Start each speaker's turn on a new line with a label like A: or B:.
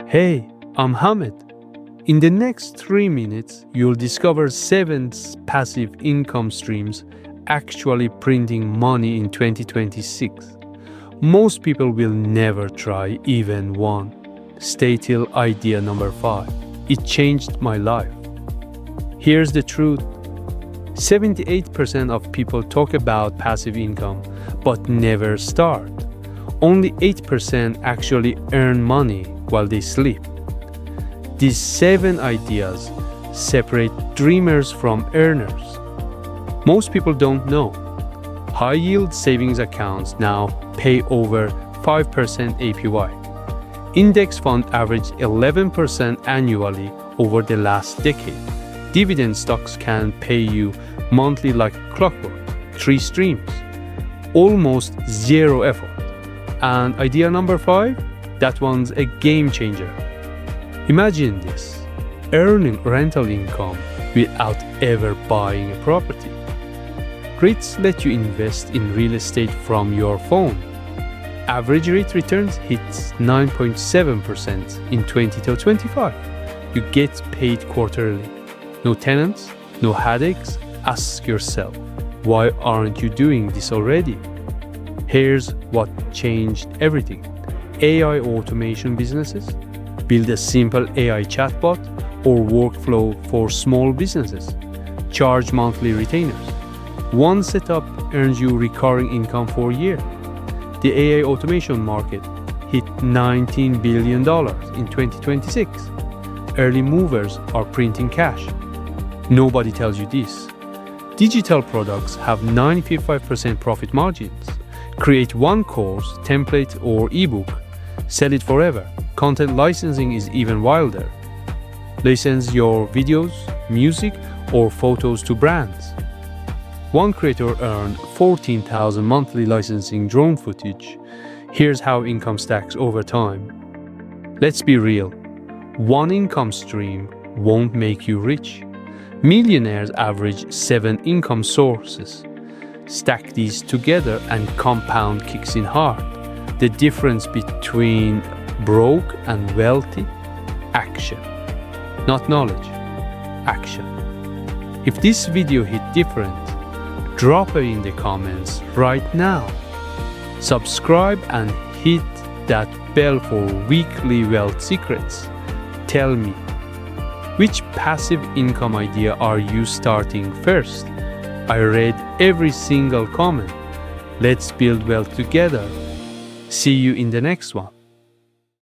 A: Hey, I'm Hamid. In the next 3 minutes, you'll discover 7 passive income streams actually printing money in 2026. Most people will never try even one. Stay till idea number 5. It changed my life. Here's the truth. 78% of people talk about passive income but never start. Only 8% actually earn money while they sleep. These 7 ideas separate dreamers from earners. Most people don't know. High-yield savings accounts now pay over 5% APY. Index fund average 11% annually over the last decade. Dividend stocks can pay you monthly like clockwork, 3 streams, almost zero effort. And idea number 5, that one's a game changer. Imagine this, earning rental income without ever buying a property. REITs let you invest in real estate from your phone. Average REIT returns hits 9.7% in 2025. You get paid quarterly. No tenants, no headaches. Ask yourself, why aren't you doing this already? Here's what changed everything. AI automation businesses. Build a simple AI chatbot or workflow for small businesses. Charge monthly retainers. One setup earns you recurring income for a year. The AI automation market hit $19 billion in 2026. Early movers are printing cash. Nobody tells you this. Digital products have 95% profit margins. Create one course, template, or ebook. Sell it forever. Content licensing is even wilder. License your videos, music, or photos to brands. One creator earned $14,000 monthly licensing drone footage. Here's how income stacks over time. Let's be real. One income stream won't make you rich. Millionaires average 7 income sources. Stack these together and compound kicks in hard. The difference between broke and wealthy? Action. Not knowledge. Action. If this video hit different, drop it in the comments right now. Subscribe and hit that bell for weekly wealth secrets. Tell me, which passive income idea are you starting first? I read every single comment. Let's build wealth together. See you in the next one.